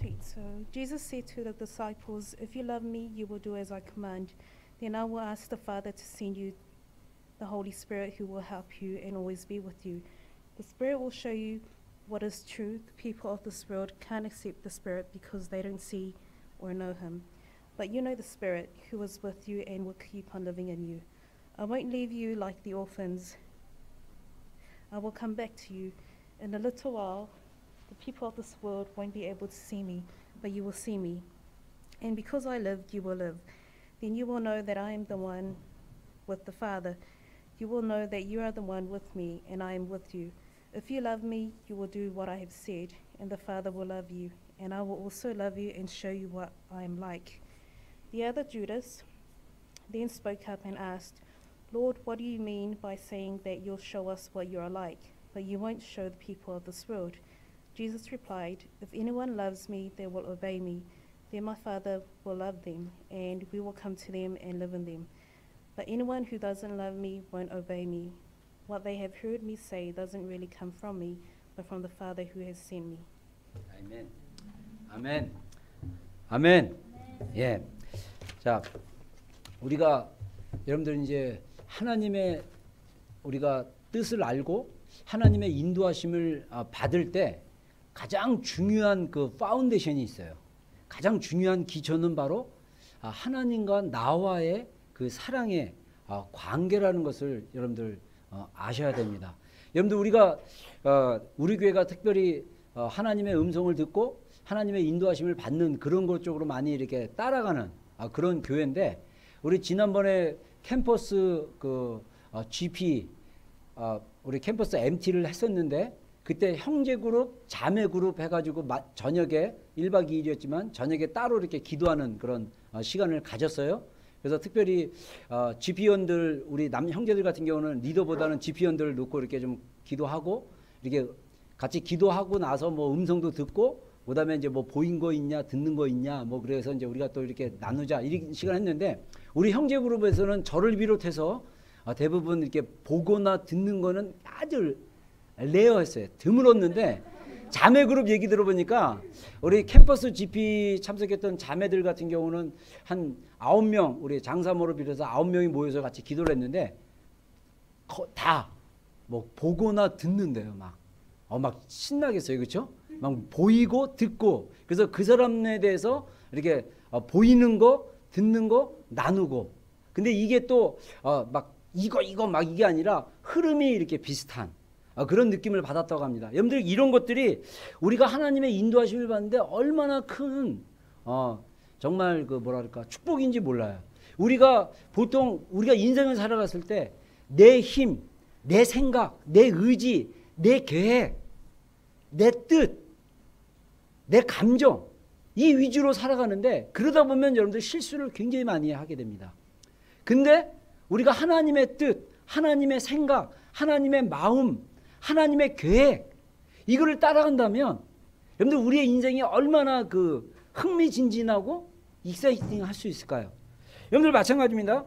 complete. So Jesus said to the disciples, "If you love me, you will do as I command. Then I will ask the Father to send you the Holy Spirit, who will help you and always be with you. The Spirit will show you what is true. The people of this world can't accept the Spirit because they don't see or know him. But you know the Spirit who is with you and will keep on living in you. I won't leave you like the orphans. I will come back to you. In a little while, the people of this world won't be able to see me, but you will see me. And because I lived, you will live. Then you will know that I am the one with the Father. You will know that you are the one with me, and I am with you. If you love me, you will do what I have said, and the Father will love you, and I will also love you and show you what I am like." The other Judas then spoke up and asked, "Lord, what do you mean by saying that you'll show us what you are like, but you won't show the people of this world?" Jesus replied, "If anyone loves me, they will obey me. Then my Father will love them, and we will come to them and live in them. But anyone who doesn't love me won't obey me. What they have heard me say doesn't really come from me, but from the Father who has sent me." 아멘. 아멘. 아멘. 예. 자, 우리가 여러분들 이제 하나님의 우리가 뜻을 알고 하나님의 인도하심을 받을 때 가장 중요한 그 파운데이션이 있어요. 가장 중요한 기초는 바로 하나님과 나와의 그 사랑의 관계라는 것을 여러분들 아셔야 됩니다. 여러분들 우리가 우리 교회가 특별히 하나님의 음성을 듣고 하나님의 인도하심을 받는 그런 것 쪽으로 많이 이렇게 따라가는 그런 교회인데, 우리 지난번에 캠퍼스 그 GP 우리 캠퍼스 MT를 했었는데, 그때 형제 그룹, 자매 그룹 해가지고 저녁에 1박 2일이었지만 저녁에 따로 이렇게 기도하는 그런 시간을 가졌어요. 그래서 특별히 GP원들, 우리 남 형제들 같은 경우는 리더보다는 GP원들을 놓고 이렇게 좀 기도하고, 이렇게 같이 기도하고 나서 뭐 음성도 듣고, 그다음에 이제 뭐 보인 거 있냐, 듣는 거 있냐, 뭐 그래서 이제 우리가 또 이렇게 나누자 이런 시간 했는데, 우리 형제 그룹에서는 저를 비롯해서 대부분 이렇게 보거나 듣는 거는 아주 레어했어요. 드물었는데, 자매 그룹 얘기 들어보니까 우리 캠퍼스 GP 참석했던 자매들 같은 경우는 한 9명, 우리 장사모를 비롯해서 9명이 모여서 같이 기도를 했는데, 다 뭐 보거나 듣는데요. 막 신나겠어요. 그렇죠? 막 보이고 듣고, 그래서 그 사람에 대해서 이렇게 보이는 거, 듣는 거 나누고. 근데 이게 또 막 이거 막 이게 아니라 흐름이 이렇게 비슷한 그런 느낌을 받았다고 합니다. 여러분들 이런 것들이 우리가 하나님의 인도하심을 받는데 얼마나 큰 정말 그 뭐랄까 축복인지 몰라요. 우리가 보통 우리가 인생을 살아갔을 때 내 힘, 내 생각, 내 의지, 내 계획, 내 뜻, 내 감정, 이 위주로 살아가는데, 그러다 보면 여러분들 실수를 굉장히 많이 하게 됩니다. 근데 우리가 하나님의 뜻, 하나님의 생각, 하나님의 마음, 하나님의 계획, 이거를 따라간다면 여러분들 우리의 인생이 얼마나 그 흥미진진하고 익사이팅 할 수 있을까요? 여러분들 마찬가지입니다.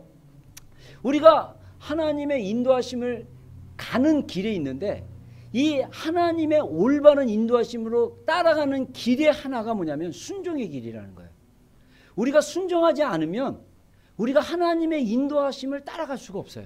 우리가 하나님의 인도하심을 가는 길에 있는데, 이 하나님의 올바른 인도하심으로 따라가는 길의 하나가 뭐냐면 순종의 길이라는 거예요. 우리가 순종하지 않으면 우리가 하나님의 인도하심을 따라갈 수가 없어요.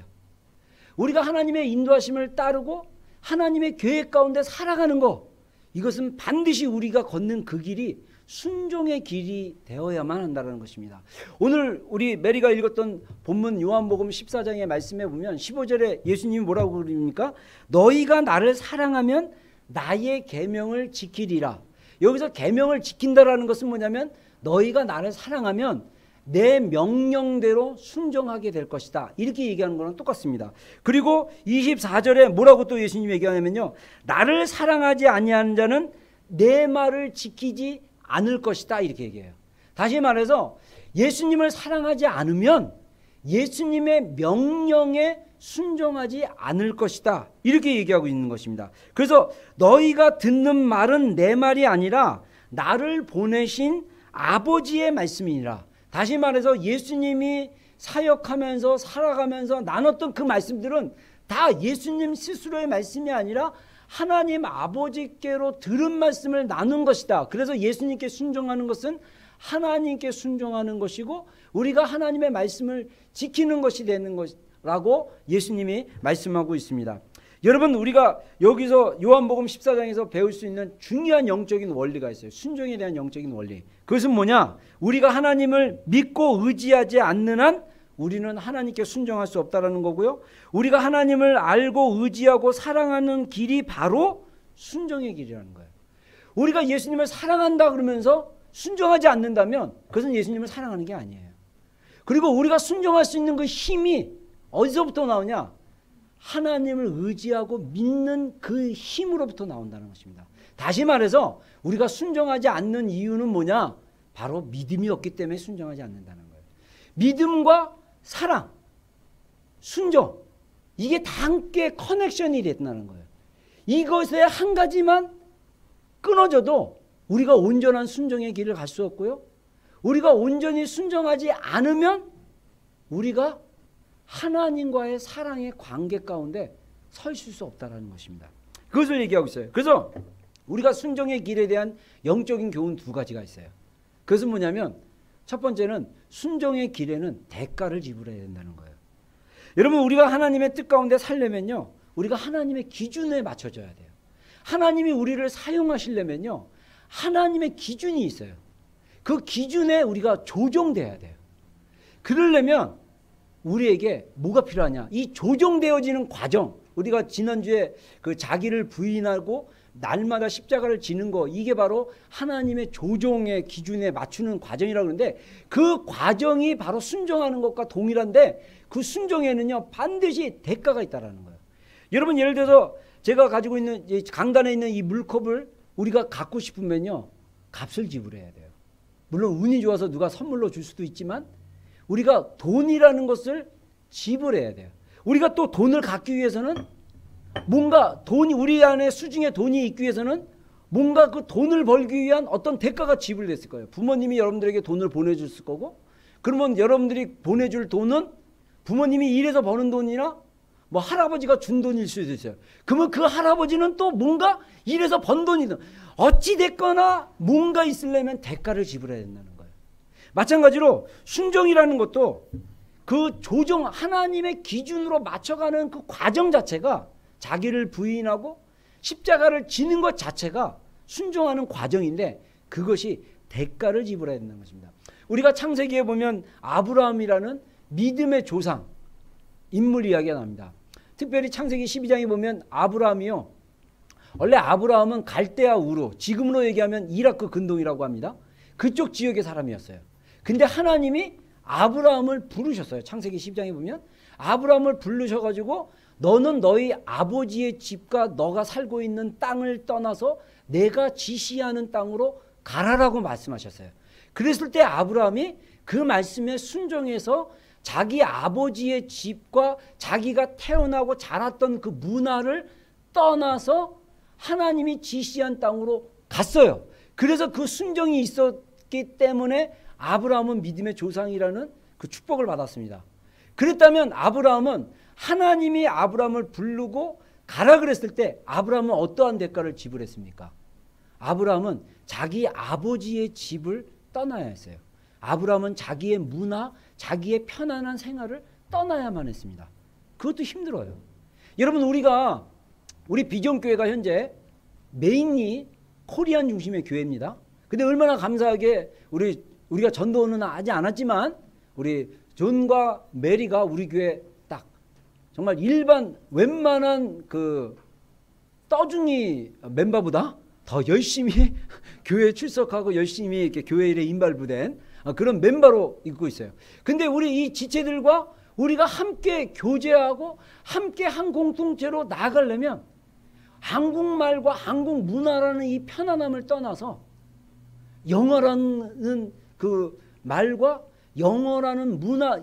우리가 하나님의 인도하심을 따르고 하나님의 계획 가운데 살아가는 거, 이것은 반드시 우리가 걷는 그 길이 순종의 길이 되어야만 한다는 것입니다. 오늘 우리 메리가 읽었던 본문 요한복음 14장의 말씀에 보면 15절에 예수님이 뭐라고 그러십니까? 너희가 나를 사랑하면 나의 계명을 지키리라. 여기서 계명을 지킨다라는 것은 뭐냐면 너희가 나를 사랑하면 내 명령대로 순종하게 될 것이다. 이렇게 얘기하는 거랑 똑같습니다. 그리고 24절에 뭐라고 또 예수님이 얘기하냐면요, 나를 사랑하지 아니하는 자는 내 말을 지키지 않을 것이다. 이렇게 얘기해요. 다시 말해서 예수님을 사랑하지 않으면 예수님의 명령에 순종하지 않을 것이다. 이렇게 얘기하고 있는 것입니다. 그래서 너희가 듣는 말은 내 말이 아니라 나를 보내신 아버지의 말씀이니라. 다시 말해서 예수님이 사역하면서 살아가면서 나눴던 그 말씀들은 다 예수님 스스로의 말씀이 아니라 하나님 아버지께로 들은 말씀을 나눈 것이다. 그래서 예수님께 순종하는 것은 하나님께 순종하는 것이고 우리가 하나님의 말씀을 지키는 것이 되는 것이라고 예수님이 말씀하고 있습니다. 여러분, 우리가 여기서 요한복음 14장에서 배울 수 있는 중요한 영적인 원리가 있어요. 순종에 대한 영적인 원리. 그것은 뭐냐? 우리가 하나님을 믿고 의지하지 않는 한 우리는 하나님께 순종할 수 없다라는 거고요. 우리가 하나님을 알고 의지하고 사랑하는 길이 바로 순종의 길이라는 거예요. 우리가 예수님을 사랑한다 그러면서 순종하지 않는다면 그것은 예수님을 사랑하는 게 아니에요. 그리고 우리가 순종할 수 있는 그 힘이 어디서부터 나오냐? 하나님을 의지하고 믿는 그 힘으로부터 나온다는 것입니다. 다시 말해서 우리가 순종하지 않는 이유는 뭐냐? 바로 믿음이 없기 때문에 순종하지 않는다는 거예요. 믿음과 사랑, 순종, 이게 다 함께 커넥션이 됐다는 거예요. 이것에 한 가지만 끊어져도 우리가 온전한 순종의 길을 갈 수 없고요. 우리가 온전히 순종하지 않으면 우리가 하나님과의 사랑의 관계 가운데 서 있을 수 없다는 것입니다. 그것을 얘기하고 있어요. 그래서 우리가 순종의 길에 대한 영적인 교훈 두 가지가 있어요. 그것은 뭐냐면 첫 번째는 순종의 길에는 대가를 지불해야 된다는 거예요. 여러분, 우리가 하나님의 뜻 가운데 살려면요, 우리가 하나님의 기준에 맞춰져야 돼요. 하나님이 우리를 사용하시려면요, 하나님의 기준이 있어요. 그 기준에 우리가 조정돼야 돼요. 그러려면 우리에게 뭐가 필요하냐? 이 조정되어지는 과정, 우리가 지난주에 그 자기를 부인하고 날마다 십자가를 지는 거, 이게 바로 하나님의 조정의 기준에 맞추는 과정이라고 그러는데 그 과정이 바로 순종하는 것과 동일한데 그 순종에는요 반드시 대가가 있다라는 거예요. 여러분, 예를 들어서 제가 가지고 있는 강단에 있는 이 물컵을 우리가 갖고 싶으면요 값을 지불해야 돼요. 물론 운이 좋아서 누가 선물로 줄 수도 있지만 우리가 돈이라는 것을 지불해야 돼요. 우리가 또 돈을 갖기 위해서는 뭔가 돈이 우리 안에 수중에 돈이 있기 위해서는 뭔가 그 돈을 벌기 위한 어떤 대가가 지불됐을 거예요. 부모님이 여러분들에게 돈을 보내줬을 거고, 그러면 여러분들이 보내줄 돈은 부모님이 일해서 버는 돈이나 뭐 할아버지가 준 돈일 수도 있어요. 그러면 그 할아버지는 또 뭔가 일해서 번 돈이든 어찌 됐거나 뭔가 있으려면 대가를 지불해야 된다는 거예요. 마찬가지로 순종이라는 것도 그 조정, 하나님의 기준으로 맞춰가는 그 과정 자체가, 자기를 부인하고 십자가를 지는 것 자체가 순종하는 과정인데 그것이 대가를 지불해야 된다는 것입니다. 우리가 창세기에 보면 아브라함이라는 믿음의 조상 인물 이야기가 납니다. 특별히 창세기 12장에 보면 아브라함이요, 원래 아브라함은 갈대아 우르, 지금으로 얘기하면 이라크 근동이라고 합니다. 그쪽 지역의 사람이었어요. 근데 하나님이 아브라함을 부르셨어요. 창세기 10장에 보면 아브라함을 부르셔가지고 너는 너희 아버지의 집과 너가 살고 있는 땅을 떠나서 내가 지시하는 땅으로 가라라고 말씀하셨어요. 그랬을 때 아브라함이 그 말씀에 순종해서 자기 아버지의 집과 자기가 태어나고 자랐던 그 문화를 떠나서 하나님이 지시한 땅으로 갔어요. 그래서 그 순종이 있었기 때문에 아브라함은 믿음의 조상이라는 그 축복을 받았습니다. 그랬다면 아브라함은 하나님이 아브라함을 부르고 가라 그랬을 때 아브라함은 어떠한 대가를 지불했습니까? 아브라함은 자기 아버지의 집을 떠나야 했어요. 아브라함은 자기의 문화, 자기의 편안한 생활을 떠나야만 했습니다. 그것도 힘들어요. 여러분, 우리 비전교회가 현재 메인이 코리안 중심의 교회입니다. 근데 얼마나 감사하게 우리가 전도는 하지 않았지만 우리 존과 메리가 우리 교회 딱 정말 일반 웬만한 그 떠중이 멤버보다 더 열심히 교회에 출석하고 열심히 이렇게 교회 일에 인발부된 그런 멤버로 있고 있어요. 근데 우리 이 지체들과 우리가 함께 교제하고 함께 한 공동체로 나아가려면 한국말과 한국 문화라는 이 편안함을 떠나서 영어라는 그 말과 영어라는 문화,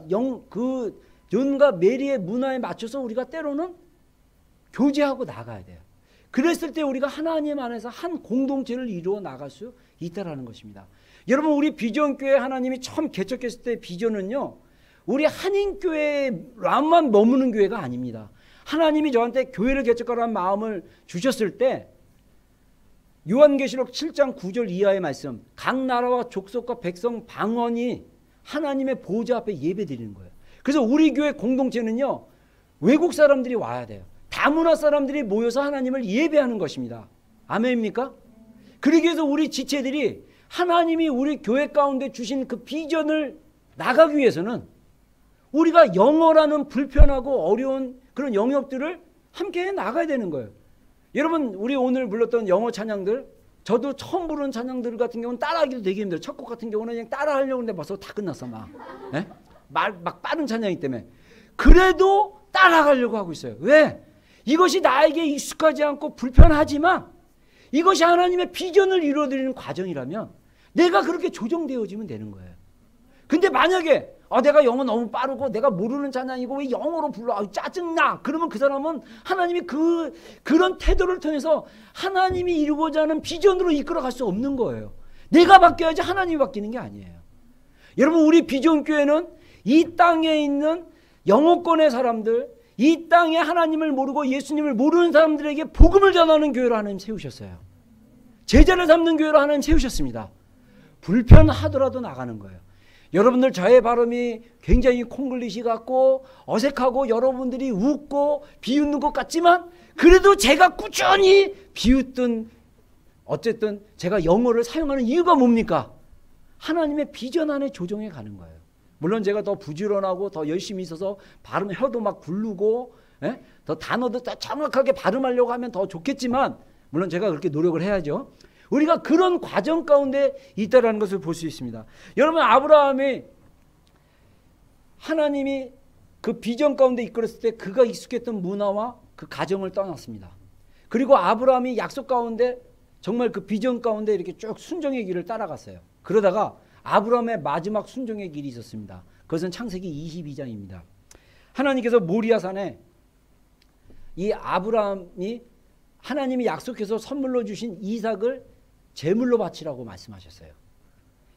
그 존과 메리의 문화에 맞춰서 우리가 때로는 교제하고 나가야 돼요. 그랬을 때 우리가 하나님 안에서 한 공동체를 이루어 나갈 수 있다라는 것입니다. 여러분, 우리 비전교회 하나님이 처음 개척했을 때 비전은요, 우리 한인교회에만 머무는 교회가 아닙니다. 하나님이 저한테 교회를 개척하라는 마음을 주셨을 때 요한계시록 7장 9절 이하의 말씀, 각 나라와 족속과 백성 방언이 하나님의 보좌 앞에 예배드리는 거예요. 그래서 우리 교회 공동체는요, 외국 사람들이 와야 돼요. 다문화 사람들이 모여서 하나님을 예배하는 것입니다. 아멘입니까? 그러기 위해서 우리 지체들이 하나님이 우리 교회 가운데 주신 그 비전을 나가기 위해서는 우리가 영어라는 불편하고 어려운 그런 영역들을 함께 해 나가야 되는 거예요. 여러분, 우리 오늘 불렀던 영어 찬양들, 저도 처음 부르는 찬양들 같은 경우는 따라하기도 되게 힘들어요. 첫 곡 같은 경우는 그냥 따라하려고 했는데 벌써 다 끝났어. 막 빠른 찬양이기 때문에. 그래도 따라가려고 하고 있어요. 왜? 이것이 나에게 익숙하지 않고 불편하지만 이것이 하나님의 비전을 이루어드리는 과정이라면 내가 그렇게 조정되어지면 되는 거예요. 근데 만약에 내가 영어 너무 빠르고 내가 모르는 찬양이고 왜 영어로 불러? 짜증나. 그러면 그 사람은 하나님이 그런 태도를 통해서 하나님이 이루고자 하는 비전으로 이끌어갈 수 없는 거예요. 내가 바뀌어야지 하나님이 바뀌는 게 아니에요. 여러분, 우리 비전교회는 이 땅에 있는 영어권의 사람들, 이 땅에 하나님을 모르고 예수님을 모르는 사람들에게 복음을 전하는 교회로 하나님 세우셨어요. 제자를 삼는 교회로 하나님 세우셨습니다. 불편하더라도 나가는 거예요. 여러분들 저의 발음이 굉장히 콩글리시 같고 어색하고 여러분들이 웃고 비웃는 것 같지만 그래도 제가 꾸준히 비웃든 어쨌든 제가 영어를 사용하는 이유가 뭡니까? 하나님의 비전 안에 조정해 가는 거예요. 물론 제가 더 부지런하고 더 열심히 있어서 발음 혀도 막 굴르고 더 단어도 더 정확하게 발음하려고 하면 더 좋겠지만 물론 제가 그렇게 노력을 해야죠. 우리가 그런 과정 가운데 있다라는 것을 볼 수 있습니다. 여러분, 아브라함이 하나님이 그 비전 가운데 이끌었을 때 그가 익숙했던 문화와 그 가정을 떠났습니다. 그리고 아브라함이 약속 가운데 정말 그 비전 가운데 이렇게 쭉 순종의 길을 따라갔어요. 그러다가 아브라함의 마지막 순종의 길이 있었습니다. 그것은 창세기 22장입니다. 하나님께서 모리아산에 이 아브라함이 하나님이 약속해서 선물로 주신 이삭을 제물로 바치라고 말씀하셨어요.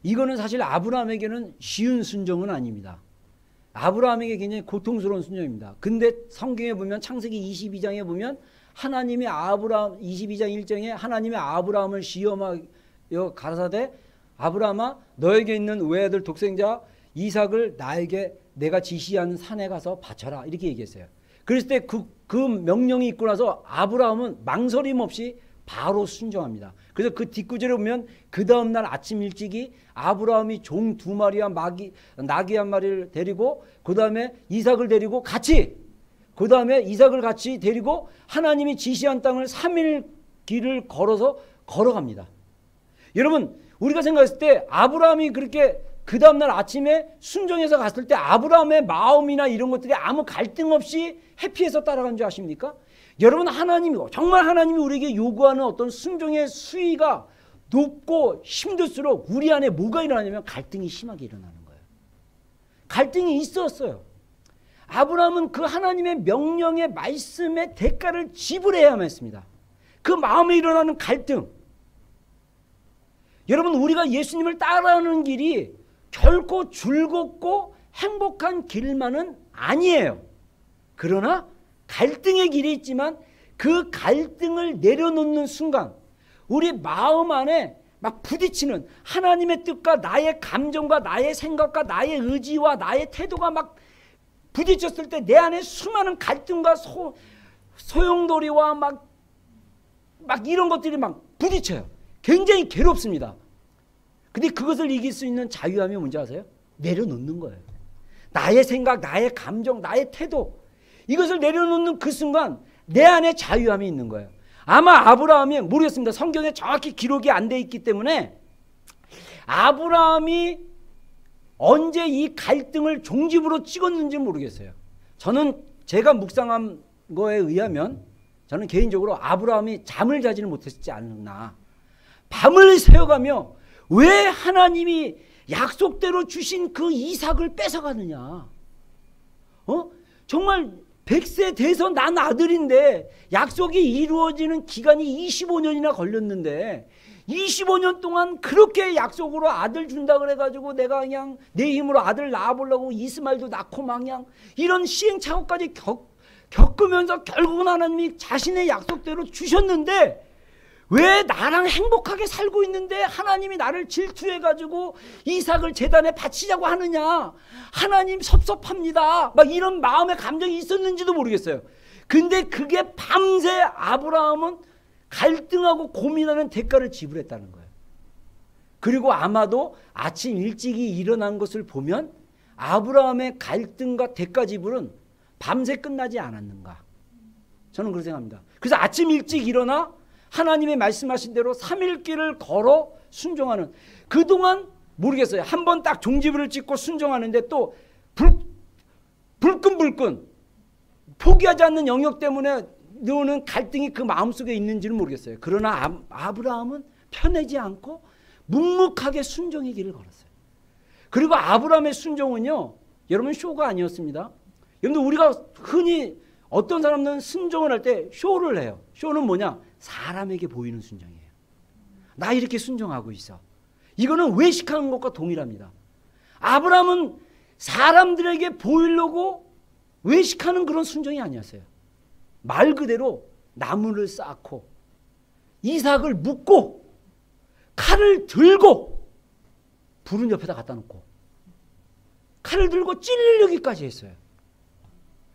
이거는 사실 아브라함에게는 쉬운 순종은 아닙니다. 아브라함에게 굉장히 고통스러운 순종입니다. 근데 성경에 보면 창세기 22장에 보면 하나님이 아브라함 22장 1장에 하나님이 아브라함을 시험하여 가라사대 아브라함아 너에게 있는 외아들 독생자 이삭을 나에게 내가 지시한 산에 가서 바쳐라 이렇게 얘기했어요. 그랬을 때 그 명령이 있고 나서 아브라함은 망설임 없이 바로 순종합니다. 그래서 그 뒷구절에 보면 그 다음날 아침 일찍이 아브라함이 종 2마리와 나귀 1마리를 데리고 그 다음에 이삭을 데리고 같이 데리고 하나님이 지시한 땅을 3일 길을 걸어갑니다. 여러분, 우리가 생각했을 때 아브라함이 그렇게 그 다음날 아침에 순종해서 갔을 때 아브라함의 마음이나 이런 것들이 아무 갈등 없이 해피해서 따라간 줄 아십니까? 여러분, 정말 하나님이 우리에게 요구하는 어떤 순종의 수위가 높고 힘들수록 우리 안에 뭐가 일어나냐면 갈등이 심하게 일어나는 거예요. 갈등이 있었어요. 아브라함은 그 하나님의 명령의 말씀의 대가를 지불해야만 했습니다. 그 마음에 일어나는 갈등. 여러분, 우리가 예수님을 따라하는 길이 결코 즐겁고 행복한 길만은 아니에요. 그러나 갈등의 길이 있지만 그 갈등을 내려놓는 순간 우리 마음 안에 막 부딪히는 하나님의 뜻과 나의 감정과 나의 생각과 나의 의지와 나의 태도가 막 부딪혔을 때 내 안에 수많은 갈등과 소용돌이와 막 이런 것들이 막 부딪혀요. 굉장히 괴롭습니다. 근데 그것을 이길 수 있는 자유함이 뭔지 아세요? 내려놓는 거예요. 나의 생각, 나의 감정, 나의 태도 이것을 내려놓는 그 순간 내 안에 자유함이 있는 거예요. 아마 아브라함이 모르겠습니다. 성경에 정확히 기록이 안 돼 있기 때문에 아브라함이 언제 이 갈등을 종집으로 찍었는지 모르겠어요. 저는 제가 묵상한 거에 의하면 저는 개인적으로 아브라함이 잠을 자지는 못했지 않나. 밤을 새워가며 왜 하나님이 약속대로 주신 그 이삭을 뺏어가느냐. 정말 100세 돼서 난 아들인데 약속이 이루어지는 기간이 25년이나 걸렸는데 25년 동안 그렇게 약속으로 아들 준다 그래가지고 내가 그냥 내 힘으로 아들 낳아보려고 이스마엘도 낳고 막 그냥 이런 시행착오까지 겪으면서 결국은 하나님이 자신의 약속대로 주셨는데 왜 나랑 행복하게 살고 있는데 하나님이 나를 질투해가지고 이삭을 제단에 바치자고 하느냐. 하나님 섭섭합니다. 막 이런 마음의 감정이 있었는지도 모르겠어요. 근데 그게 밤새 아브라함은 갈등하고 고민하는 대가를 지불했다는 거예요. 그리고 아마도 아침 일찍이 일어난 것을 보면 아브라함의 갈등과 대가 지불은 밤새 끝나지 않았는가. 저는 그렇게 생각합니다. 그래서 아침 일찍 일어나 하나님의 말씀하신 대로 3일길을 걸어 순종하는, 그동안 모르겠어요. 한 번 딱 종지부를 찍고 순종하는데 또 불끈불끈 포기하지 않는 영역 때문에 너는 갈등이 그 마음속에 있는지는 모르겠어요. 그러나 아브라함은 편하지 않고 묵묵하게 순종의 길을 걸었어요. 그리고 아브라함의 순종은요, 여러분 쇼가 아니었습니다. 여러분들 우리가 흔히 어떤 사람들은 순종을 할 때 쇼를 해요. 쇼는 뭐냐? 사람에게 보이는 순종이에요. 나 이렇게 순종하고 있어. 이거는 외식하는 것과 동일합니다. 아브라함은 사람들에게 보이려고 외식하는 그런 순종이 아니었어요. 말 그대로 나무를 쌓고 이삭을 묶고 칼을 들고 불은 옆에다 갖다 놓고 칼을 들고 찔르기까지 했어요.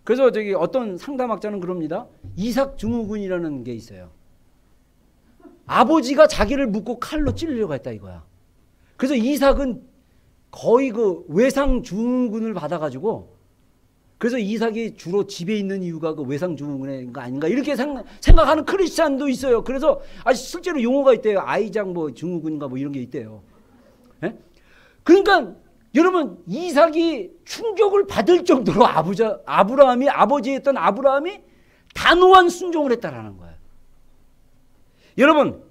그래서 저기 어떤 상담학자는 그럽니다. 이삭 증후군이라는 게 있어요. 아버지가 자기를 묶고 칼로 찔리려고 했다 이거야. 그래서 이삭은 거의 그 외상 증후군을 받아가지고, 그래서 이삭이 주로 집에 있는 이유가 그 외상 증후군인가 아닌가 이렇게 생각하는 크리스찬도 있어요. 그래서 실제로 용어가 있대요. 아이작 뭐 증후군인가 뭐 이런 게 있대요. 예? 그러니까 여러분 이삭이 충격을 받을 정도로 아브라함이 아버지였던 아브라함이 단호한 순종을 했다라는 거예요. 여러분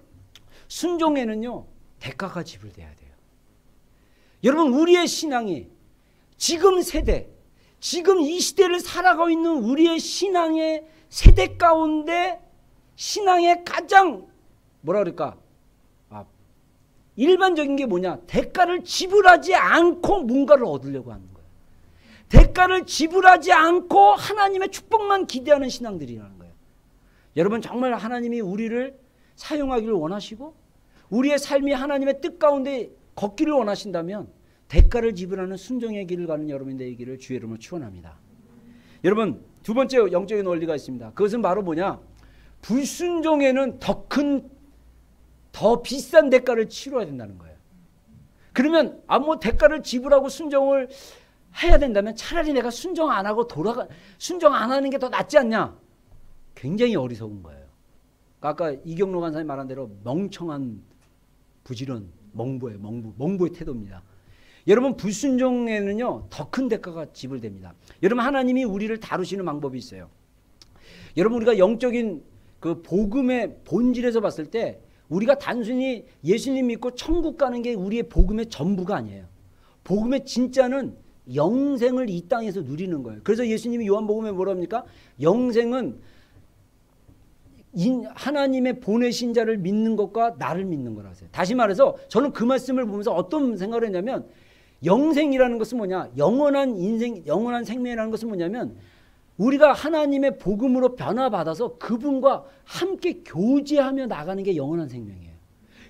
순종에는요 대가가 지불돼야 돼요. 여러분 우리의 신앙이 지금 세대, 지금 이 시대를 살아가고 있는 우리의 신앙의 세대 가운데 신앙의 가장 뭐라 그럴까? 일반적인 게 뭐냐? 대가를 지불하지 않고 뭔가를 얻으려고 하는 거예요. 대가를 지불하지 않고 하나님의 축복만 기대하는 신앙들이라는 거예요. 여러분 정말 하나님이 우리를 사용하기를 원하시고 우리의 삶이 하나님의 뜻 가운데 걷기를 원하신다면 대가를 지불하는 순종의 길을 가는 여러분이 되기를 주의 이름으로 축원합니다. 여러분 두 번째 영적인 원리가 있습니다. 그것은 바로 뭐냐? 불순종에는 더 비싼 대가를 치러야 된다는 거예요. 그러면 뭐 대가를 지불하고 순종을 해야 된다면 차라리 내가 순종 안 하고 순종 안 하는 게 더 낫지 않냐? 굉장히 어리석은 거예요. 아까 이경로 간사님 말한 대로 멍청한 부지런 멍부의 태도입니다. 여러분 불순종에는요 더 큰 대가가 지불됩니다. 여러분 하나님이 우리를 다루시는 방법이 있어요. 여러분 우리가 영적인 그 복음의 본질에서 봤을 때 우리가 단순히 예수님 믿고 천국 가는 게 우리의 복음의 전부가 아니에요. 복음의 진짜는 영생을 이 땅에서 누리는 거예요. 그래서 예수님이 요한복음에 뭐라 합니까? 영생은 하나님의 보내신 자를 믿는 것과 나를 믿는 거라고 하세요. 다시 말해서 저는 그 말씀을 보면서 어떤 생각을 했냐면 영생이라는 것은 뭐냐? 영원한 인생, 영원한 생명이라는 것은 뭐냐면 우리가 하나님의 복음으로 변화받아서 그분과 함께 교제하며 나가는 게 영원한 생명이에요.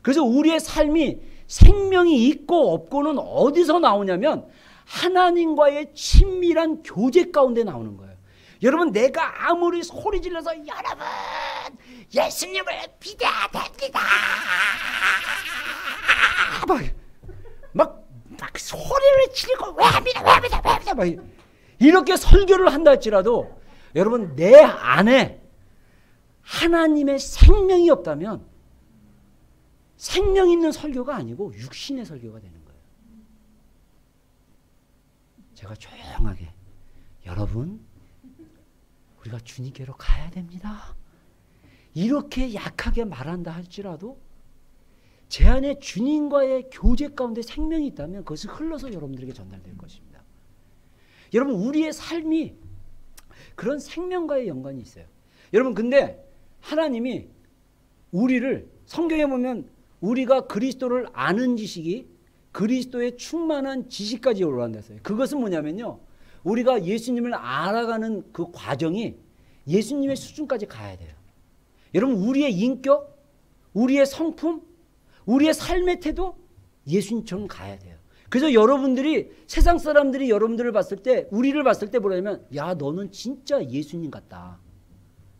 그래서 우리의 삶이 생명이 있고 없고는 어디서 나오냐면 하나님과의 친밀한 교제 가운데 나오는 거예요. 여러분 내가 아무리 소리 질러서 여러분 예수님을 믿어야 됩니다 막 소리를 지르고 왜 믿어 막 이렇게 설교를 한다 할지라도 여러분 내 안에 하나님의 생명이 없다면 생명 있는 설교가 아니고 육신의 설교가 되는 거예요. 제가 조용하게 여러분 우리가 주님께로 가야 됩니다. 이렇게 약하게 말한다 할지라도 제 안에 주님과의 교제 가운데 생명이 있다면 그것은 흘러서 여러분들에게 전달될 것입니다. 여러분 우리의 삶이 그런 생명과의 연관이 있어요. 여러분 근데 하나님이 우리를 성경에 보면 우리가 그리스도를 아는 지식이 그리스도의 충만한 지식까지 올라간다 했어요. 그것은 뭐냐면요. 우리가 예수님을 알아가는 그 과정이 예수님의 수준까지 가야 돼요. 여러분 우리의 인격, 우리의 성품, 우리의 삶의 태도 예수님처럼 가야 돼요. 그래서 여러분들이 세상 사람들이 여러분들을 봤을 때 우리를 봤을 때 뭐냐면 야 너는 진짜 예수님 같다.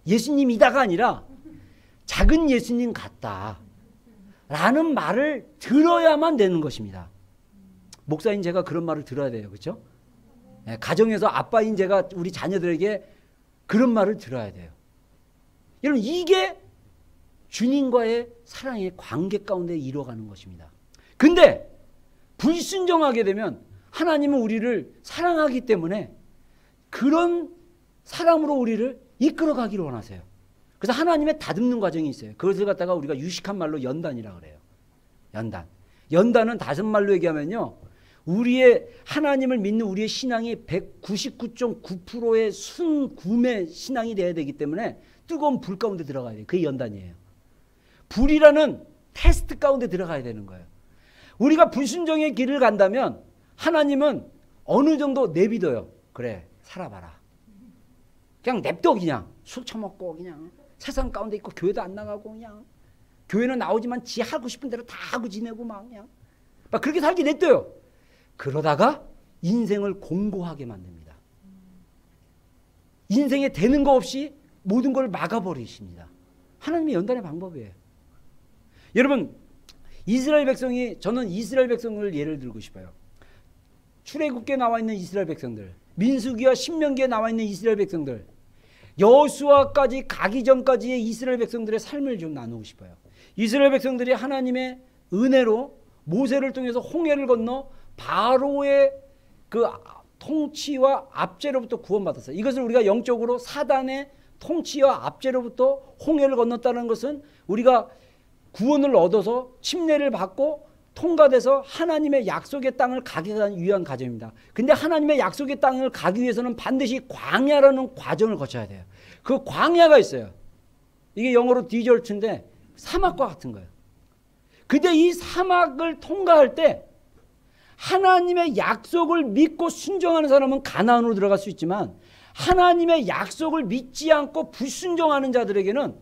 예수님이다가 아니라 작은 예수님 같다. 라는 말을 들어야만 되는 것입니다. 목사인 제가 그런 말을 들어야 돼요. 그렇죠? 네, 가정에서 아빠인 제가 우리 자녀들에게 그런 말을 들어야 돼요. 여러분 이게 주님과의 사랑의 관계 가운데 이루어가는 것입니다. 근데 불순종하게 되면 하나님은 우리를 사랑하기 때문에 그런 사람으로 우리를 이끌어가기를 원하세요. 그래서 하나님의 다듬는 과정이 있어요. 그것을 갖다가 우리가 유식한 말로 연단이라고 그래요. 연단. 연단은 다른 말로 얘기하면요. 우리의 하나님을 믿는 우리의 신앙이 199.9%의 순구매 신앙이 돼야 되기 때문에 뜨거운 불 가운데 들어가야 돼요. 그게 연단이에요. 불이라는 테스트 가운데 들어가야 되는 거예요. 우리가 불순종의 길을 간다면 하나님은 어느 정도 내비둬요. 그래 살아봐라. 그냥 냅둬. 그냥 술 처먹고 그냥 세상 가운데 있고 교회도 안 나가고 그냥 교회는 나오지만 지 하고 싶은 대로 다 하고 지내고 막 그냥 막 그렇게 살게 냅둬요. 그러다가 인생을 공고하게 만듭니다. 인생에 되는 거 없이 모든 걸 막아버리십니다. 하나님의 연단의 방법이에요. 여러분 이스라엘 백성이 저는 이스라엘 백성을 예를 들고 싶어요. 출애굽기에 나와 있는 이스라엘 백성들, 민수기와 신명기에 나와 있는 이스라엘 백성들, 여호수아까지 가기 전까지의 이스라엘 백성들의 삶을 좀 나누고 싶어요. 이스라엘 백성들이 하나님의 은혜로 모세를 통해서 홍해를 건너 바로의 그 통치와 압제로부터 구원받았어요. 이것을 우리가 영적으로 사단의 통치와 압제로부터 홍해를 건넜다는 것은 우리가 구원을 얻어서 침례를 받고 통과돼서 하나님의 약속의 땅을 가기 위한 과정입니다. 근데 하나님의 약속의 땅을 가기 위해서는 반드시 광야라는 과정을 거쳐야 돼요. 그 광야가 있어요. 이게 영어로 디저트인데 사막과 같은 거예요. 근데 이 사막을 통과할 때 하나님의 약속을 믿고 순종하는 사람은 가나안으로 들어갈 수 있지만 하나님의 약속을 믿지 않고 불순종하는 자들에게는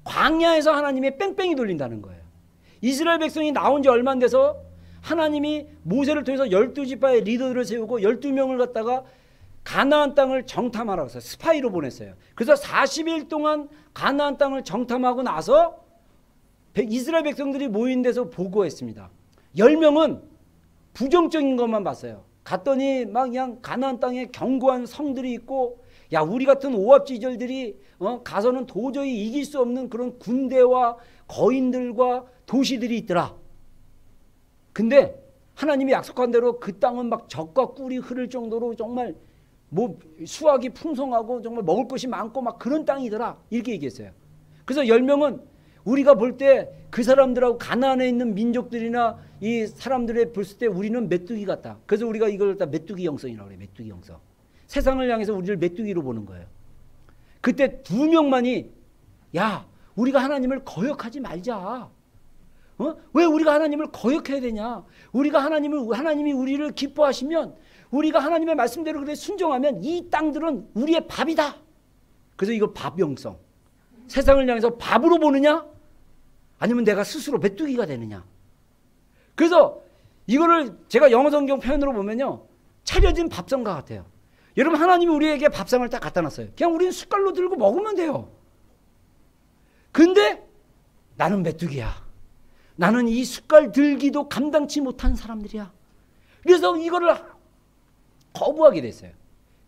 광야에서 하나님의 뺑뺑이 돌린다는 거예요. 이스라엘 백성이 나온 지 얼마 안 돼서 하나님이 모세를 통해서 12지파의 리더들을 세우고 12명을 갖다가 가나안 땅을 정탐하라고 했어요. 스파이로 보냈어요. 그래서 40일 동안 가나안 땅을 정탐하고 나서 이스라엘 백성들이 모인 데서 보고했습니다. 10명은 부정적인 것만 봤어요. 갔더니 막 그냥 가나안 땅에 견고한 성들이 있고 야 우리 같은 오합지졸들이 가서는 도저히 이길 수 없는 그런 군대와 거인들과 도시들이 있더라. 근데 하나님이 약속한 대로 그 땅은 막 젖과 꿀이 흐를 정도로 정말 뭐 수확이 풍성하고 정말 먹을 것이 많고 막 그런 땅이더라. 이렇게 얘기했어요. 그래서 10명은 우리가 볼 때 그 사람들하고 가나안에 있는 민족들이나 이 사람들의 봤을 때 우리는 메뚜기 같다. 그래서 우리가 이걸 다 메뚜기 영성이라고 그래요. 메뚜기 영성. 세상을 향해서 우리를 메뚜기로 보는 거예요. 그때 2명만이 야 우리가 하나님을 거역하지 말자. 왜 우리가 하나님을 거역해야 되냐? 우리가 하나님이 우리를 기뻐하시면 우리가 하나님의 말씀대로 그래 순종하면 이 땅들은 우리의 밥이다. 그래서 이걸 밥영성. 세상을 향해서 밥으로 보느냐? 아니면 내가 스스로 메뚜기가 되느냐? 그래서 이거를 제가 영어 성경 표현으로 보면요. 차려진 밥상과 같아요. 여러분 하나님이 우리에게 밥상을 딱 갖다 놨어요. 그냥 우리는 숟갈로 들고 먹으면 돼요. 근데 나는 메뚜기야. 나는 이 숟갈 들기도 감당치 못한 사람들이야. 그래서 이거를 거부하게 됐어요.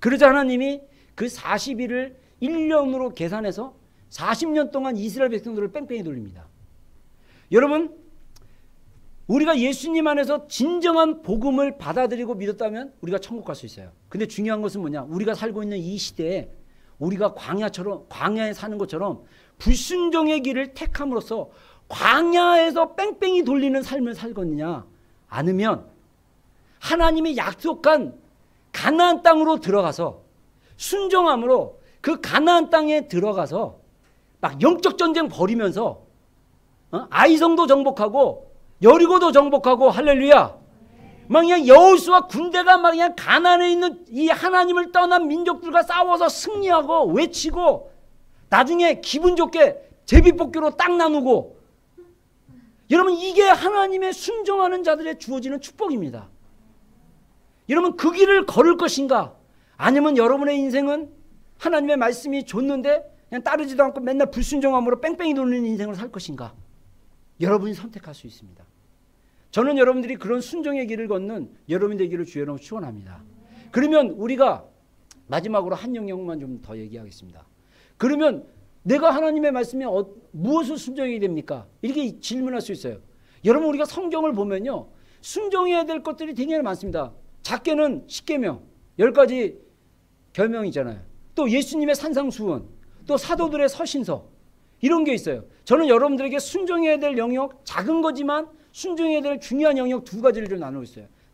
그러자 하나님이 그 40일을 1년으로 계산해서 40년 동안 이스라엘 백성들을 뺑뺑이 돌립니다. 여러분 우리가 예수님 안에서 진정한 복음을 받아들이고 믿었다면 우리가 천국 갈 수 있어요. 근데 중요한 것은 뭐냐? 우리가 살고 있는 이 시대에 우리가 광야에 사는 것처럼 불순종의 길을 택함으로써 광야에서 뺑뺑이 돌리는 삶을 살겠느냐? 아니면 하나님이 약속한 가나안 땅으로 들어가서 순종함으로 그 가나안 땅에 들어가서 막 영적 전쟁 벌이면서 아이성도 정복하고 여리고도 정복하고 할렐루야. 막 그냥 여호수아 군대가 막 그냥 가나안에 있는 이 하나님을 떠난 민족들과 싸워서 승리하고 외치고 나중에 기분 좋게 제비뽑기로 땅 나누고, 여러분 이게 하나님의 순종하는 자들의 주어지는 축복입니다. 여러분 그 길을 걸을 것인가? 아니면 여러분의 인생은 하나님의 말씀이 줬는데 그냥 따르지도 않고 맨날 불순종함으로 뺑뺑이 도는 인생을 살 것인가? 여러분이 선택할 수 있습니다. 저는 여러분들이 그런 순종의 길을 걷는 여러분 되기를 주의 이름으로 축원합니다. 그러면 우리가 마지막으로 한 영역만 좀 더 얘기하겠습니다. 그러면 내가 하나님의 말씀에 무엇을 순종해야 됩니까? 이렇게 질문할 수 있어요. 여러분 우리가 성경을 보면요, 순종해야 될 것들이 되게 많습니다. 작게는 십계명, 10가지 계명이잖아요. 또 예수님의 산상수훈, 또 사도들의 서신서, 이런 게 있어요. 저는 여러분들에게 순종해야 될 영역, 작은 거지만 순종해야 될 중요한 영역 2가지를 좀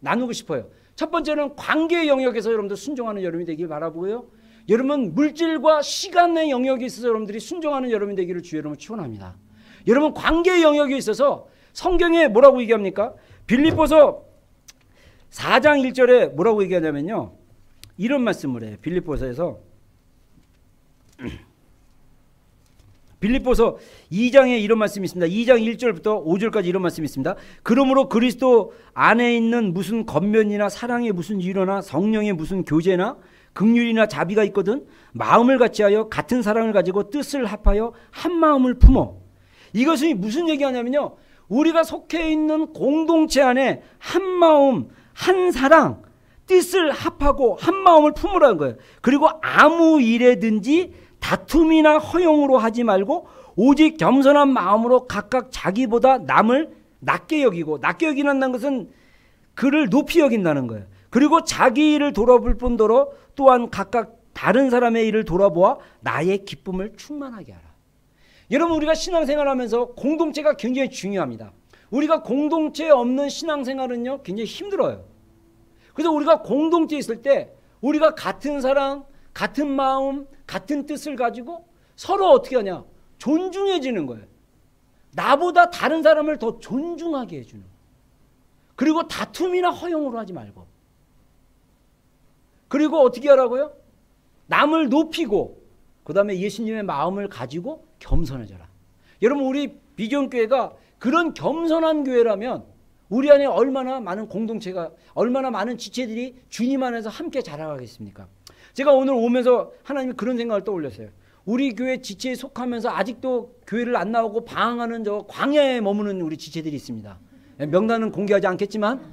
나누고 싶어요. 첫 번째는 관계의 영역에서 여러분들 순종하는 여러분이 되길 바라보고요. 여러분 물질과 시간의 영역에 있어서 여러분들이 순종하는 여러분이 되기를 주의 이름으로 축원합니다. 여러분 관계의 영역에 있어서 성경에 뭐라고 얘기합니까? 빌립보서 4장 1절에 뭐라고 얘기하냐면요, 이런 말씀을 해요. 빌립보서 2장에 이런 말씀이 있습니다. 2장 1절부터 5절까지 이런 말씀이 있습니다. 그러므로 그리스도 안에 있는 무슨 겉면이나 사랑의 무슨 위로나 성령의 무슨 교제나 긍휼이나 자비가 있거든 마음을 같이하여 같은 사랑을 가지고 뜻을 합하여 한 마음을 품어. 이것이 무슨 얘기하냐면요, 우리가 속해 있는 공동체 안에 한 마음, 한 사랑, 뜻을 합하고 한 마음을 품으라는 거예요. 그리고 아무 일에든지 다툼이나 허용으로 하지 말고 오직 겸손한 마음으로 각각 자기보다 남을 낮게 여기고, 낮게 여기는 것은 그를 높이 여긴다는 거예요. 그리고 자기 일을 돌아볼 뿐더러 또한 각각 다른 사람의 일을 돌아보아 나의 기쁨을 충만하게 하라. 여러분 우리가 신앙생활하면서 공동체가 굉장히 중요합니다. 우리가 공동체에 없는 신앙생활은요 굉장히 힘들어요. 그래서 우리가 공동체에 있을 때 우리가 같은 사랑, 같은 마음, 같은 뜻을 가지고 서로 어떻게 하냐? 존중해지는 거예요. 나보다 다른 사람을 더 존중하게 해주는 거예요. 그리고 다툼이나 허용으로 하지 말고, 그리고 어떻게 하라고요? 남을 높이고, 그 다음에 예수님의 마음을 가지고 겸손해져라. 여러분 우리 비전교회가 그런 겸손한 교회라면 우리 안에 얼마나 많은 공동체가, 얼마나 많은 지체들이 주님 안에서 함께 자라가겠습니까? 제가 오늘 오면서 하나님이 그런 생각을 떠올렸어요. 우리 교회 지체에 속하면서 아직도 교회를 안 나오고 방황하는 저 광야에 머무는 우리 지체들이 있습니다. 명단은 공개하지 않겠지만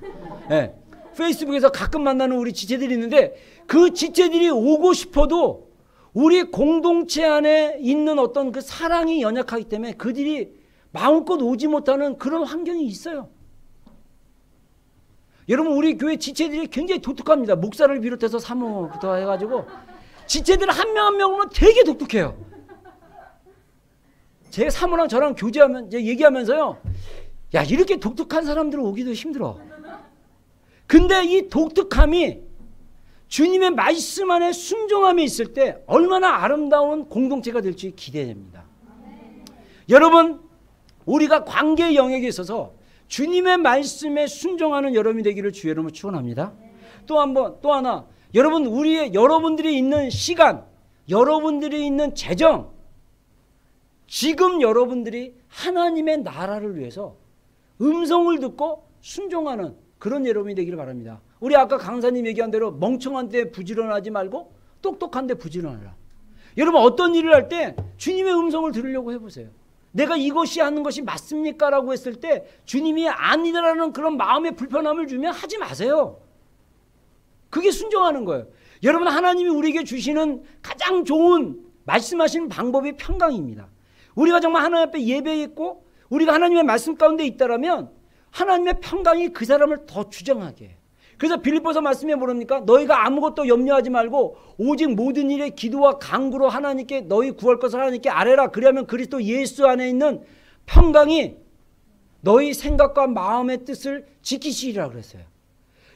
페이스북에서 가끔 만나는 우리 지체들이 있는데, 그 지체들이 오고 싶어도 우리 공동체 안에 있는 어떤 그 사랑이 연약하기 때문에 그들이 마음껏 오지 못하는 그런 환경이 있어요. 여러분 우리 교회 지체들이 굉장히 독특합니다. 목사를 비롯해서 사모부터 해가지고 지체들 한 명 한 명은 되게 독특해요. 제 사모랑 저랑 얘기하면서요, 야 이렇게 독특한 사람들 오기도 힘들어. 근데 이 독특함이 주님의 말씀 안에 순종함이 있을 때 얼마나 아름다운 공동체가 될지 기대됩니다. 여러분 우리가 관계의 영역에 있어서 주님의 말씀에 순종하는 여러분이 되기를 주의 이름으로 축원합니다. 또 하나, 여러분들이 있는 시간, 여러분들이 있는 재정, 지금 여러분들이 하나님의 나라를 위해서 음성을 듣고 순종하는 그런 여러분이 되기를 바랍니다. 우리 아까 강사님 얘기한 대로 멍청한 데 부지런하지 말고 똑똑한 데 부지런하라. 여러분 어떤 일을 할 때 주님의 음성을 들으려고 해보세요. 내가 이것이 하는 것이 맞습니까? 라고 했을 때 주님이 아니라는 그런 마음의 불편함을 주면 하지 마세요. 그게 순종하는 거예요. 여러분 하나님이 우리에게 주시는 가장 좋은 말씀하시는 방법이 평강입니다. 우리가 정말 하나님 앞에 예배했고 우리가 하나님의 말씀 가운데 있다라면 하나님의 평강이 그 사람을 더 주장하게 해요. 그래서 빌립보서 말씀에 뭐랍니까? 너희가 아무것도 염려하지 말고 오직 모든 일에 기도와 간구로 하나님께 너희 구할 것을 하나님께 아뢰라. 그러면 그리스도 예수 안에 있는 평강이 너희 생각과 마음의 뜻을 지키시리라 그랬어요.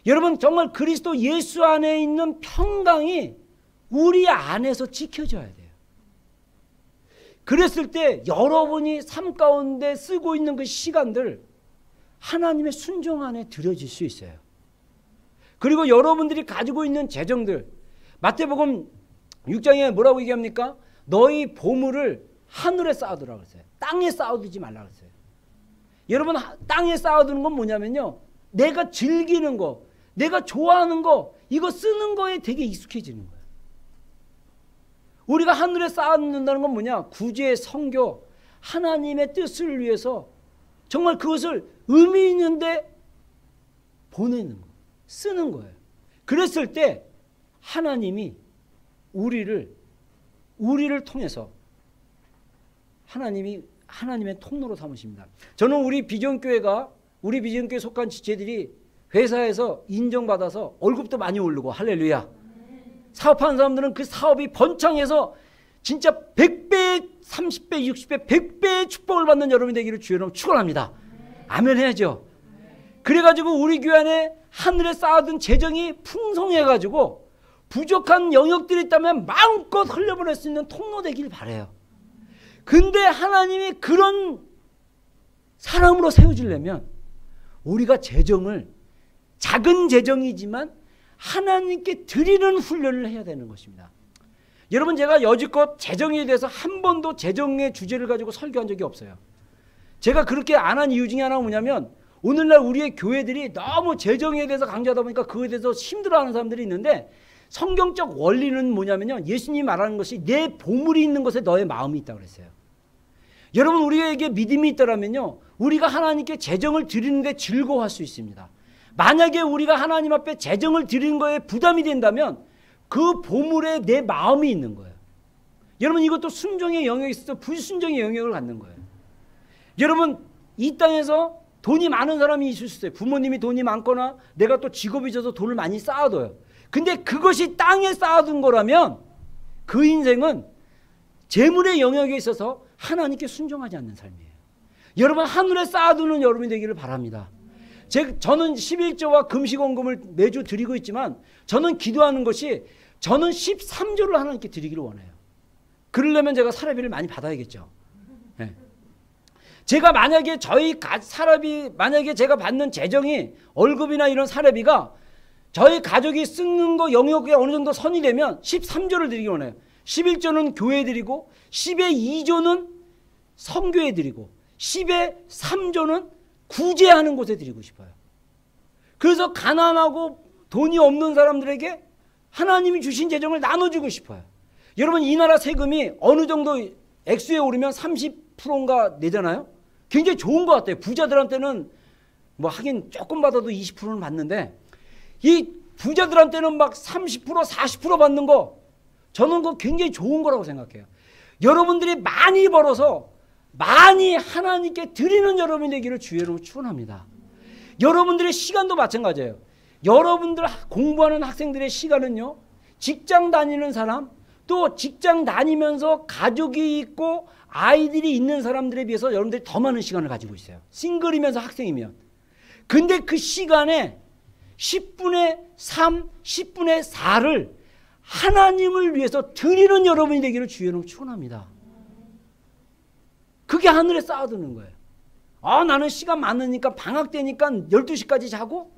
여러분 정말 그리스도 예수 안에 있는 평강이 우리 안에서 지켜져야 돼요. 그랬을 때 여러분이 삶 가운데 쓰고 있는 그 시간들 하나님의 순종 안에 들여질 수 있어요. 그리고 여러분들이 가지고 있는 재정들, 마태복음 6장에 뭐라고 얘기합니까? 너희 보물을 하늘에 쌓아두라 그랬어요. 땅에 쌓아두지 말라 그랬어요. 여러분, 땅에 쌓아두는 건 뭐냐면요, 내가 즐기는 거, 내가 좋아하는 거, 이거 쓰는 거에 되게 익숙해지는 거예요. 우리가 하늘에 쌓아놓는다는 건 뭐냐? 구제, 성교, 하나님의 뜻을 위해서 정말 그것을 의미 있는데 보내는 거, 쓰는 거예요. 그랬을 때 하나님이 우리를 통해서 하나님의 통로로 삼으십니다. 저는 우리 비전교회 속한 지체들이 회사에서 인정받아서 월급도 많이 오르고, 할렐루야. 사업하는 사람들은 그 사업이 번창해서 진짜 100배, 30배, 60배, 100배의 축복을 받는 여러분이 되기를 주의 이름으로 축원합니다. 아멘 해야죠. 그래가지고 우리 교회 안에 하늘에 쌓아둔 재정이 풍성해가지고 부족한 영역들이 있다면 마음껏 흘려보낼 수 있는 통로 되길 바라요. 근데 하나님이 그런 사람으로 세워주려면 우리가 재정을, 작은 재정이지만 하나님께 드리는 훈련을 해야 되는 것입니다. 여러분, 제가 여지껏 재정에 대해서 한 번도 재정의 주제를 가지고 설교한 적이 없어요. 제가 그렇게 안 한 이유 중에 하나가 뭐냐면, 오늘날 우리의 교회들이 너무 재정에 대해서 강조하다 보니까 그거에 대해서 힘들어하는 사람들이 있는데, 성경적 원리는 뭐냐면요, 예수님이 말하는 것이 내 보물이 있는 곳에 너의 마음이 있다고 그랬어요. 여러분, 우리에게 믿음이 있다면요, 우리가 하나님께 재정을 드리는데 즐거워할 수 있습니다. 만약에 우리가 하나님 앞에 재정을 드리는 거에 부담이 된다면 그 보물에 내 마음이 있는 거예요. 여러분, 이것도 순종의 영역이 있어서 불순종의 영역을 갖는 거예요. 여러분, 이 땅에서 돈이 많은 사람이 있을 수 있어요. 부모님이 돈이 많거나 내가 또 직업이 있어서 돈을 많이 쌓아둬요. 근데 그것이 땅에 쌓아둔 거라면 그 인생은 재물의 영역에 있어서 하나님께 순종하지 않는 삶이에요. 여러분, 하늘에 쌓아두는 여러분이 되기를 바랍니다. 저는 11조와 금식원금을 매주 드리고 있지만 저는 기도하는 것이, 저는 13조를 하나님께 드리기를 원해요. 그러려면 제가 사례비를 많이 받아야겠죠. 네. 제가 만약에 만약에 제가 받는 재정이, 월급이나 이런 사례비가 저희 가족이 쓰는 거 영역에 어느 정도 선이 되면 13조를 드리기 원해요. 11조는 교회에 드리고, 10의 2조는 성교에 드리고, 10의 3조는 구제하는 곳에 드리고 싶어요. 그래서 가난하고 돈이 없는 사람들에게 하나님이 주신 재정을 나눠주고 싶어요. 여러분, 이 나라 세금이 어느 정도 액수에 오르면 30%인가 내잖아요. 굉장히 좋은 것 같아요. 부자들한테는 뭐 하긴 조금 받아도 20%는 받는데, 이 부자들한테는 막 30%, 40% 받는 거, 저는 그거 굉장히 좋은 거라고 생각해요. 여러분들이 많이 벌어서 많이 하나님께 드리는 여러분이 되기를 주의로 축원합니다. 여러분들의 시간도 마찬가지예요. 여러분들 공부하는 학생들의 시간은요, 직장 다니는 사람, 또 직장 다니면서 가족이 있고 아이들이 있는 사람들에 비해서 여러분들이 더 많은 시간을 가지고 있어요. 싱글이면서 학생이면. 근데 그 시간에 10분의 3, 10분의 4를 하나님을 위해서 드리는 여러분이 되기를 주의로 축원합니다. 그게 하늘에 쌓아두는 거예요. 나는 시간 많으니까 방학 때니까 12시까지 자고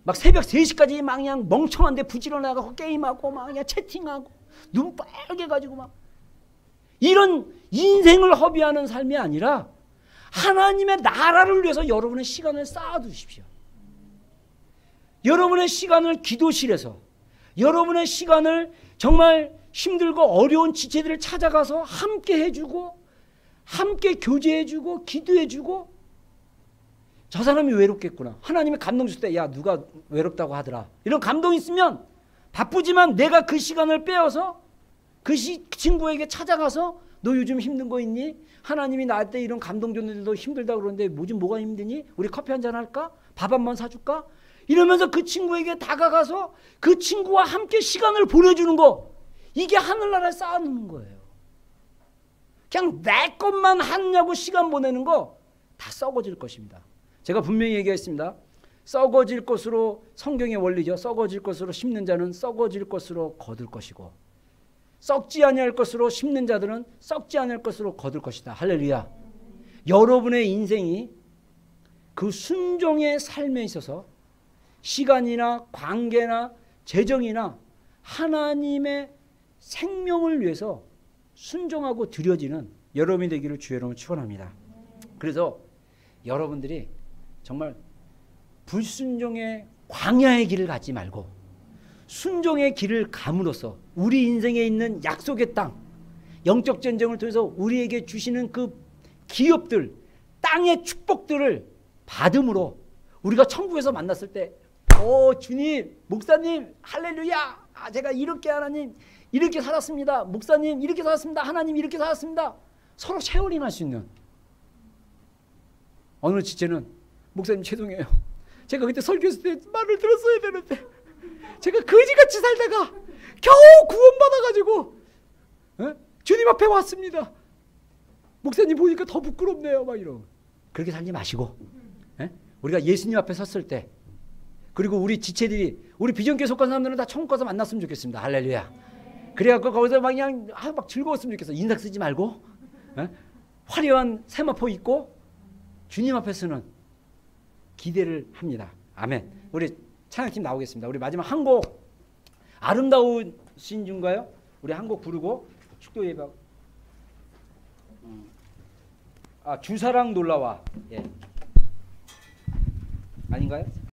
막 새벽 3시까지 막 그냥 멍청한데 부지런하고 게임하고 막 그냥 채팅하고 눈 빨개 가지고 막 이런 인생을 허비하는 삶이 아니라 하나님의 나라를 위해서 여러분의 시간을 쌓아두십시오. 여러분의 시간을 기도실에서, 여러분의 시간을 정말 힘들고 어려운 지체들을 찾아가서 함께 해주고, 함께 교제해주고, 기도해주고, 저 사람이 외롭겠구나. 하나님의 감동 줄 때, 야, 누가 외롭다고 하더라. 이런 감동이 있으면 바쁘지만 내가 그 시간을 빼어서 그 친구에게 찾아가서, 너 요즘 힘든 거 있니? 하나님이 나한테 이런 감동 줬는데 너 힘들다 그러는데 요즘 뭐가 힘드니? 우리 커피 한잔 할까? 밥 한 번 사줄까? 이러면서 그 친구에게 다가가서 그 친구와 함께 시간을 보내주는 거, 이게 하늘나라에 쌓아놓는 거예요. 그냥 내 것만 하냐고 시간 보내는 거 다 썩어질 것입니다. 제가 분명히 얘기했습니다. 썩어질 것으로, 성경의 원리죠. 썩어질 것으로 심는 자는 썩어질 것으로 거둘 것이고, 썩지 아니할 것으로 심는 자들은 썩지 아니할 것으로 거둘 것이다. 할렐루야. 여러분의 인생이 그 순종의 삶에 있어서 시간이나 관계나 재정이나 하나님의 생명을 위해서 순종하고 드려지는 여러분이 되기를 주의 이름으로 축원합니다. 그래서 여러분들이 정말 불순종의 광야의 길을 가지 말고 순종의 길을 감으로써 우리 인생에 있는 약속의 땅, 영적 전쟁을 통해서 우리에게 주시는 그 기업들, 땅의 축복들을 받음으로 우리가 천국에서 만났을 때 주님, 목사님, 할렐루야, 제가 이렇게 하나님 이렇게 살았습니다. 목사님 이렇게 살았습니다. 하나님 이렇게 살았습니다. 서로 쉐어링할 수 있는. 어느 지체는 목사님 죄송해요. 제가 그때 설교했을 때 말을 들었어야 되는데 제가 거지같이 살다가 겨우 구원받아가지고 주님 앞에 왔습니다. 목사님 보니까 더 부끄럽네요. 막 이러고. 그렇게 살지 마시고 우리가 예수님 앞에 섰을 때 그리고 우리 지체들이 우리 비전교회 속한 사람들은 다 천국 가서 만났으면 좋겠습니다. 할렐루야. 그래갖고 거기서 막 그냥 막 즐거웠으면 좋겠어. 인상 쓰지 말고 화려한 세마포 입고 주님 앞에서는 기대를 합니다. 아멘. 우리 찬양팀 나오겠습니다. 우리 마지막 한 곡 아름다우신 주인가요? 우리 한 곡 부르고 축도 예배. 주사랑 놀라와. 예. 아닌가요?